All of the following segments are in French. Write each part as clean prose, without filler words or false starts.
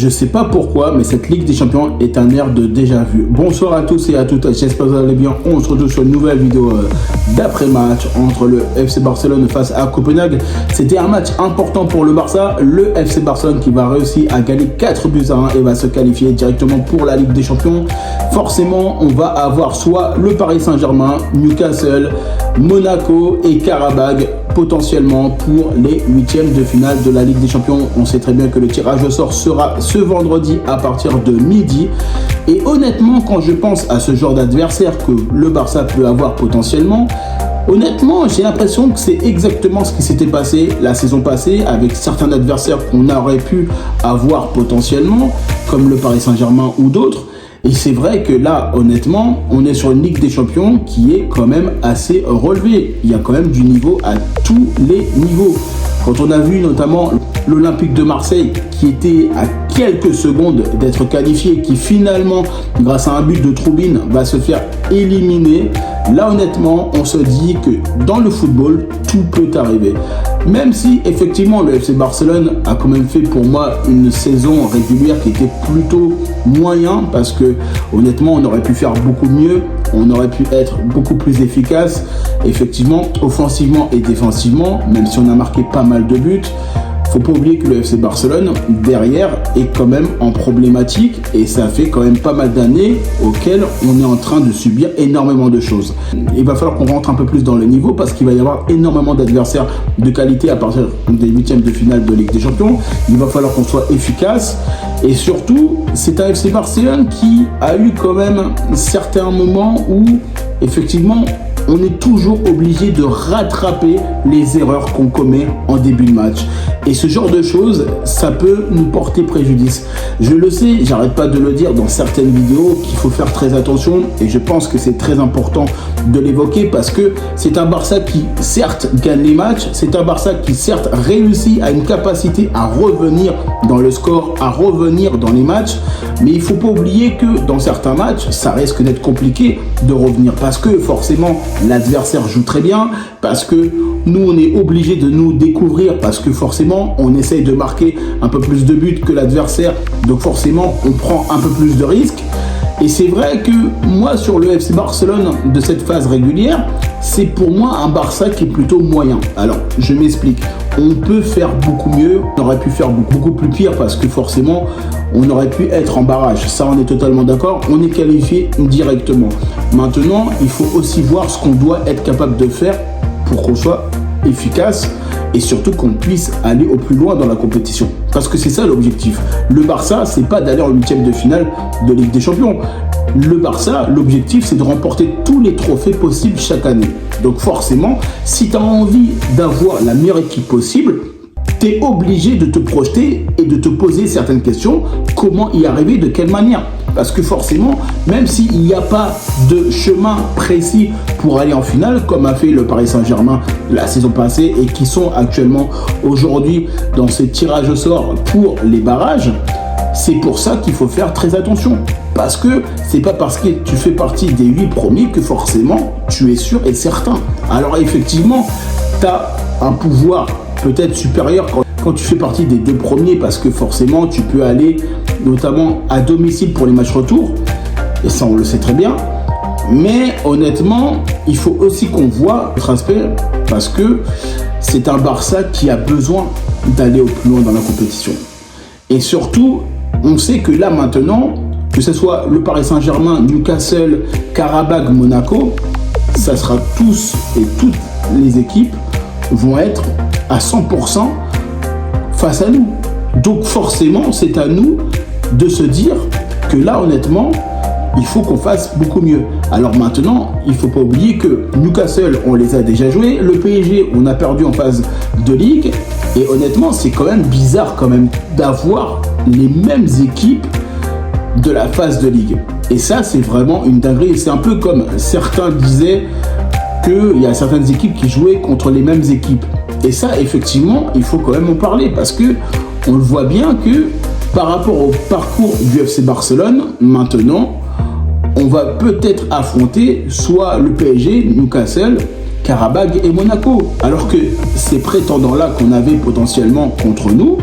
Je sais pas pourquoi, mais cette Ligue des Champions est un air de déjà vu. Bonsoir à tous et à toutes, j'espère que vous allez bien. On se retrouve sur une nouvelle vidéo d'après-match entre le FC Barcelone face à Copenhague. C'était un match important pour le Barça. Le FC Barcelone qui va réussir à gagner 4-1 et va se qualifier directement pour la Ligue des Champions. Forcément, on va avoir soit le Paris Saint-Germain, Newcastle, Monaco et Karabakh potentiellement pour les huitièmes de finale de la Ligue des Champions. On sait très bien que le tirage au sort sera ce vendredi à partir de midi. Et honnêtement, quand je pense à ce genre d'adversaire que le Barça peut avoir potentiellement, honnêtement, j'ai l'impression que c'est exactement ce qui s'était passé la saison passée avec certains adversaires qu'on aurait pu avoir potentiellement, comme le Paris Saint-Germain ou d'autres. Et c'est vrai que là, honnêtement, on est sur une Ligue des Champions qui est quand même assez relevée. Il y a quand même du niveau à tous les niveaux. Quand on a vu notamment l'Olympique de Marseille qui était à quelques secondes d'être qualifié, qui finalement, grâce à un but de Troubine, va se faire éliminer. Là, honnêtement, on se dit que dans le football, tout peut arriver. Même si, effectivement, le FC Barcelone a quand même fait pour moi une saison régulière qui était plutôt moyen, parce que, honnêtement, on aurait pu faire beaucoup mieux, on aurait pu être beaucoup plus efficace, effectivement, offensivement et défensivement, même si on a marqué pas mal de buts. Faut pas oublier que le FC Barcelone, derrière, est quand même en problématique et ça fait quand même pas mal d'années auxquelles on est en train de subir énormément de choses. Il va falloir qu'on rentre un peu plus dans le niveau parce qu'il va y avoir énormément d'adversaires de qualité à partir des huitièmes de finale de Ligue des Champions. Il va falloir qu'on soit efficace et surtout, c'est un FC Barcelone qui a eu quand même certains moments où, effectivement, on est toujours obligé de rattraper les erreurs qu'on commet en début de match. Et ce genre de choses, ça peut nous porter préjudice. Je le sais, j'arrête pas de le dire dans certaines vidéos qu'il faut faire très attention et je pense que c'est très important de l'évoquer parce que c'est un Barça qui certes gagne les matchs, c'est un Barça qui certes réussit à une capacité à revenir dans le score, à revenir dans les matchs, mais il faut pas oublier que dans certains matchs, ça risque d'être compliqué de revenir parce que forcément l'adversaire joue très bien, parce que nous on est obligé de nous découvrir, parce que forcément on essaye de marquer un peu plus de buts que l'adversaire, donc forcément on prend un peu plus de risques. Et c'est vrai que moi sur le FC Barcelone de cette phase régulière, c'est pour moi un Barça qui est plutôt moyen. Alors je m'explique, on peut faire beaucoup mieux, on aurait pu faire beaucoup plus pire parce que forcément on aurait pu être en barrage, ça on est totalement d'accord, on est qualifié directement. Maintenant il faut aussi voir ce qu'on doit être capable de faire pour qu'on soit efficace et surtout qu'on puisse aller au plus loin dans la compétition. Parce que c'est ça l'objectif. Le Barça, c'est pas d'aller en huitième de finale de Ligue des Champions. Le Barça, l'objectif, c'est de remporter tous les trophées possibles chaque année. Donc forcément, si tu as envie d'avoir la meilleure équipe possible, tu es obligé de te projeter et de te poser certaines questions. Comment y arriver, de quelle manière? Parce que forcément, même s'il n'y a pas de chemin précis pour aller en finale, comme a fait le Paris Saint-Germain la saison passée et qui sont actuellement aujourd'hui dans ce tirage au sort pour les barrages, c'est pour ça qu'il faut faire très attention. Parce que c'est pas parce que tu fais partie des 8 premiers que forcément tu es sûr et certain. Alors effectivement, tu as un pouvoir peut-être supérieur quand tu fais partie des 2 premiers parce que forcément tu peux aller notamment à domicile pour les matchs retour et ça on le sait très bien, mais honnêtement il faut aussi qu'on voit notre aspect parce que c'est un Barça qui a besoin d'aller au plus loin dans la compétition et surtout on sait que là maintenant que ce soit le Paris Saint-Germain, Newcastle, Karabakh, Monaco, ça sera tous et toutes les équipes vont être à 100% face à nous. Donc forcément, c'est à nous de se dire que là, honnêtement, il faut qu'on fasse beaucoup mieux. Alors maintenant, il ne faut pas oublier que Newcastle, on les a déjà joués. Le PSG, on a perdu en phase de Ligue. Et honnêtement, c'est quand même bizarre quand même d'avoir les mêmes équipes de la phase de Ligue. Et ça, c'est vraiment une dinguerie. C'est un peu comme certains disaient qu'il y a certaines équipes qui jouaient contre les mêmes équipes. Et ça, effectivement, il faut quand même en parler parce que on le voit bien que par rapport au parcours du FC Barcelone, maintenant, on va peut-être affronter soit le PSG, Newcastle, Karabakh et Monaco. Alors que ces prétendants-là qu'on avait potentiellement contre nous,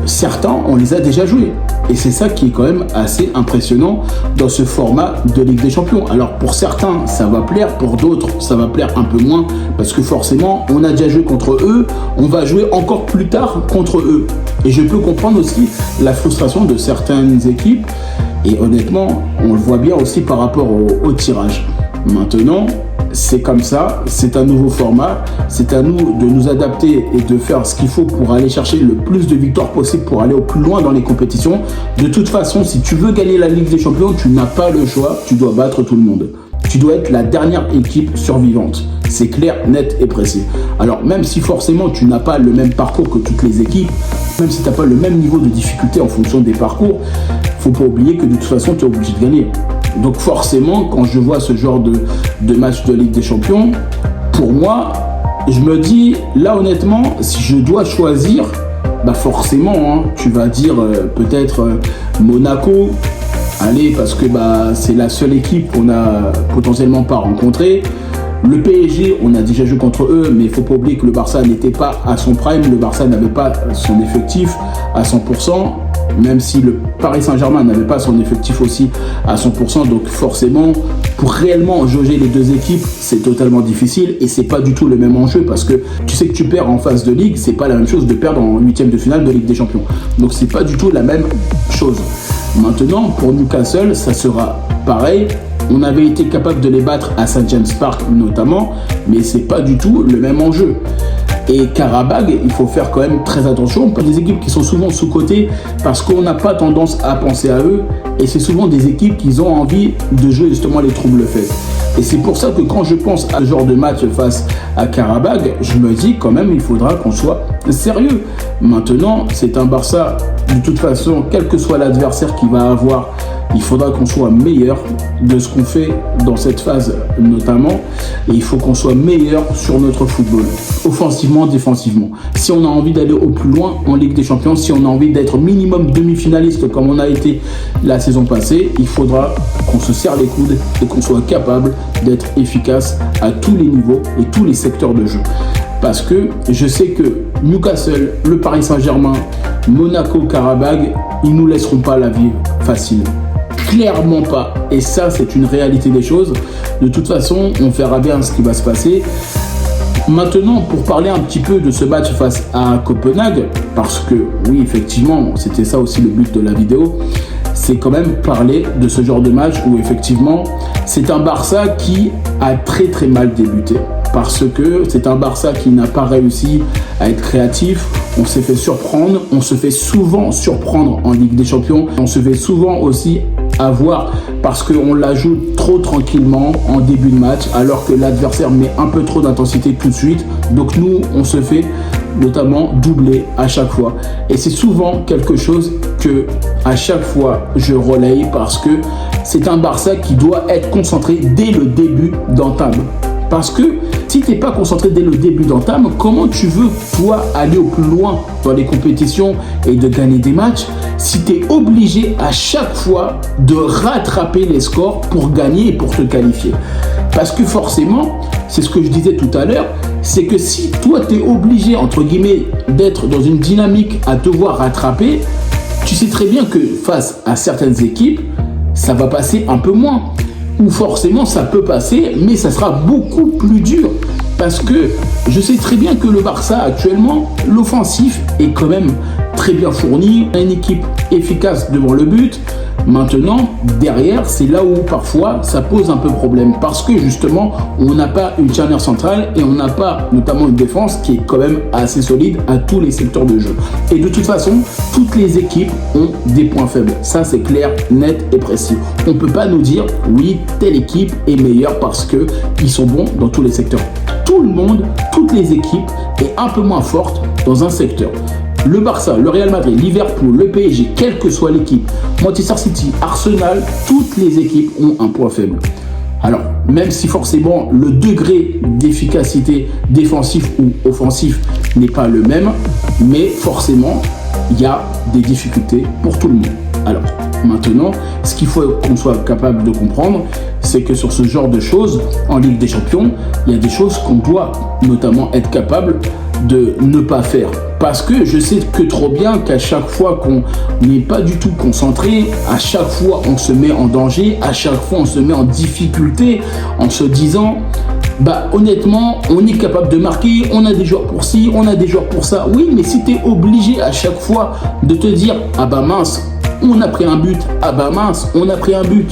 certains, on les a déjà joués. Et c'est ça qui est quand même assez impressionnant dans ce format de Ligue des Champions. Alors pour certains, ça va plaire, pour d'autres, ça va plaire un peu moins, parce que forcément, on a déjà joué contre eux, on va jouer encore plus tard contre eux. Et je peux comprendre aussi la frustration de certaines équipes, et honnêtement, on le voit bien aussi par rapport au tirage. Maintenant, c'est comme ça, c'est un nouveau format, c'est à nous de nous adapter et de faire ce qu'il faut pour aller chercher le plus de victoires possible, pour aller au plus loin dans les compétitions. De toute façon, si tu veux gagner la Ligue des Champions, tu n'as pas le choix, tu dois battre tout le monde. Tu dois être la dernière équipe survivante. C'est clair, net et précis. Alors même si forcément tu n'as pas le même parcours que toutes les équipes, même si tu n'as pas le même niveau de difficulté en fonction des parcours, faut pas oublier que de toute façon tu es obligé de gagner. Donc forcément, quand je vois ce genre de match de Ligue des Champions, pour moi, je me dis, là honnêtement, si je dois choisir, bah forcément, hein, tu vas dire peut-être Monaco, allez, parce que bah, c'est la seule équipe qu'on n'a potentiellement pas rencontrée. Le PSG, on a déjà joué contre eux, mais il ne faut pas oublier que le Barça n'était pas à son prime, le Barça n'avait pas son effectif à 100%, même si le Paris Saint-Germain n'avait pas son effectif aussi à 100%, donc forcément, pour réellement jauger les deux équipes, c'est totalement difficile et c'est pas du tout le même enjeu parce que tu sais que tu perds en phase de ligue, c'est pas la même chose de perdre en huitième de finale de Ligue des Champions. Donc c'est pas du tout la même chose. Maintenant, pour Newcastle, ça sera pareil. On avait été capable de les battre à St James Park notamment, mais c'est pas du tout le même enjeu. Et Qarabag, il faut faire quand même très attention pour des équipes qui sont souvent sous-cotées parce qu'on n'a pas tendance à penser à eux et c'est souvent des équipes qui ont envie de jouer justement les troubles faits. Et c'est pour ça que quand je pense à ce genre de match face à Qarabag, je me dis quand même il faudra qu'on soit sérieux. Maintenant, c'est un Barça, de toute façon, quel que soit l'adversaire qui va avoir, il faudra qu'on soit meilleur de ce qu'on fait dans cette phase notamment. Et il faut qu'on soit meilleur sur notre football, offensivement, défensivement. Si on a envie d'aller au plus loin en Ligue des Champions, si on a envie d'être minimum demi-finaliste comme on a été la saison passée, il faudra qu'on se serre les coudes et qu'on soit capable d'être efficace à tous les niveaux et tous les secteurs de jeu. Parce que je sais que Newcastle, le Paris Saint-Germain, Monaco, Qarabag, ils ne nous laisseront pas la vie facile. Clairement pas. Et ça, c'est une réalité des choses. De toute façon, on verra bien ce qui va se passer. Maintenant, pour parler un petit peu de ce match face à Copenhague, parce que oui, effectivement, c'était ça aussi le but de la vidéo, c'est quand même parler de ce genre de match où effectivement, c'est un Barça qui a très très mal débuté. Parce que c'est un Barça qui n'a pas réussi à être créatif. On s'est fait surprendre, on se fait souvent surprendre en Ligue des Champions. On se fait souvent aussi avoir parce qu'on la joue trop tranquillement en début de match alors que l'adversaire met un peu trop d'intensité tout de suite. Donc nous, on se fait notamment doubler à chaque fois. Et c'est souvent quelque chose que à chaque fois je relaye parce que c'est un Barça qui doit être concentré dès le début d'entame. Parce que si tu n'es pas concentré dès le début d'entame, comment tu veux, toi, aller au plus loin dans les compétitions et de gagner des matchs si tu es obligé à chaque fois de rattraper les scores pour gagner et pour te qualifier? Parce que forcément, c'est ce que je disais tout à l'heure, c'est que si toi, tu es obligé, entre guillemets, d'être dans une dynamique à devoir rattraper, tu sais très bien que face à certaines équipes, ça va passer un peu moins. Ou forcément ça peut passer, mais ça sera beaucoup plus dur. Parce que je sais très bien que le Barça actuellement, l'offensif est quand même très bien fourni. On a une équipe efficace devant le but. Maintenant, derrière, c'est là où parfois ça pose un peu problème. Parce que justement, on n'a pas une charnière centrale et on n'a pas notamment une défense qui est quand même assez solide à tous les secteurs de jeu. Et de toute façon, toutes les équipes ont des points faibles. Ça, c'est clair, net et précis. On ne peut pas nous dire, oui, telle équipe est meilleure parce qu'ils sont bons dans tous les secteurs. Tout le monde, toutes les équipes est un peu moins forte dans un secteur. Le Barça, le Real Madrid, Liverpool, le PSG, quelle que soit l'équipe, Manchester City, Arsenal, toutes les équipes ont un point faible. Alors, même si forcément le degré d'efficacité défensif ou offensif n'est pas le même, mais forcément, il y a des difficultés pour tout le monde. Alors, maintenant, ce qu'il faut qu'on soit capable de comprendre, c'est que sur ce genre de choses, en Ligue des Champions, il y a des choses qu'on doit notamment être capable de ne pas faire. Parce que je sais que trop bien qu'à chaque fois qu'on n'est pas du tout concentré, à chaque fois on se met en danger, à chaque fois on se met en difficulté en se disant bah honnêtement on est capable de marquer, on a des joueurs pour ci, on a des joueurs pour ça. Oui, mais si tu es obligé à chaque fois de te dire ah bah mince, on a pris un but, ah bah mince, on a pris un but,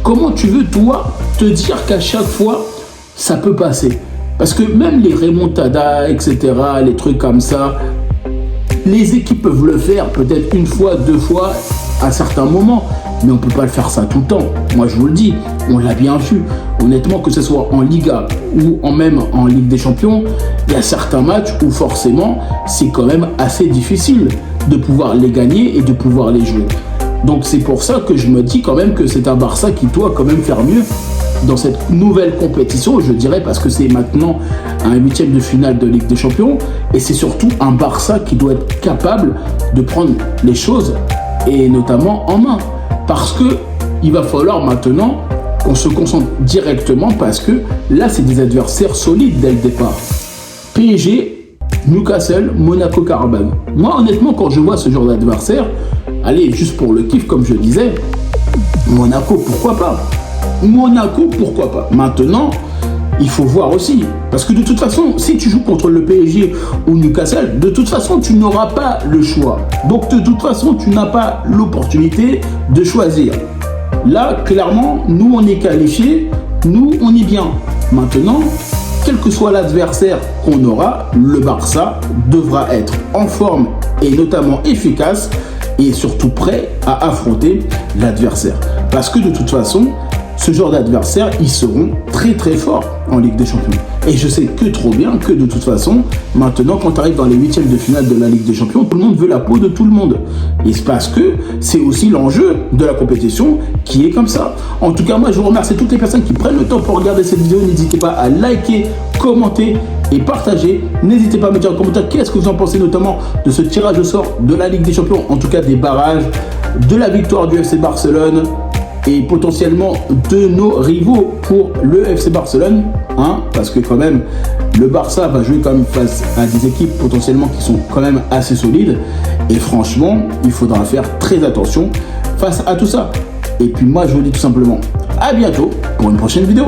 comment tu veux toi te dire qu'à chaque fois ça peut passer? Parce que même les remontadas, etc., les trucs comme ça, les équipes peuvent le faire peut-être une fois, deux fois à certains moments, mais on ne peut pas le faire ça tout le temps. Moi je vous le dis, on l'a bien vu. Honnêtement, que ce soit en Liga ou même en Ligue des Champions, il y a certains matchs où forcément c'est quand même assez difficile de pouvoir les gagner et de pouvoir les jouer. Donc c'est pour ça que je me dis quand même que c'est un Barça qui doit quand même faire mieux dans cette nouvelle compétition, je dirais, parce que c'est maintenant un 8e de finale de Ligue des Champions et c'est surtout un Barça qui doit être capable de prendre les choses et notamment en main, parce que il va falloir maintenant qu'on se concentre directement, parce que là c'est des adversaires solides dès le départ. PSG, Newcastle, Monaco, Karabakh. Moi honnêtement quand je vois ce genre d'adversaire, allez, juste pour le kiff comme je disais, Monaco pourquoi pas. Monaco, pourquoi pas. Maintenant, il faut voir aussi. Parce que de toute façon, si tu joues contre le PSG ou Newcastle, de toute façon, tu n'auras pas le choix. Donc, de toute façon, tu n'as pas l'opportunité de choisir. Là, clairement, nous, on est qualifiés. Nous, on est bien. Maintenant, quel que soit l'adversaire qu'on aura, le Barça devra être en forme et notamment efficace et surtout prêt à affronter l'adversaire. Parce que de toute façon, ce genre d'adversaires, ils seront très très forts en Ligue des Champions. Et je sais que trop bien que de toute façon, maintenant quand tu arrives dans les 8e de finale de la Ligue des Champions, tout le monde veut la peau de tout le monde. Et c'est parce que c'est aussi l'enjeu de la compétition qui est comme ça. En tout cas, moi je vous remercie toutes les personnes qui prennent le temps pour regarder cette vidéo. N'hésitez pas à liker, commenter et partager. N'hésitez pas à me dire en commentaire qu'est-ce que vous en pensez, notamment de ce tirage au sort de la Ligue des Champions, en tout cas des barrages, de la victoire du FC Barcelone et potentiellement de nos rivaux pour le FC Barcelone, hein, parce que quand même le Barça va jouer quand même face à des équipes potentiellement qui sont quand même assez solides, et franchement il faudra faire très attention face à tout ça. Et puis moi je vous dis tout simplement à bientôt pour une prochaine vidéo.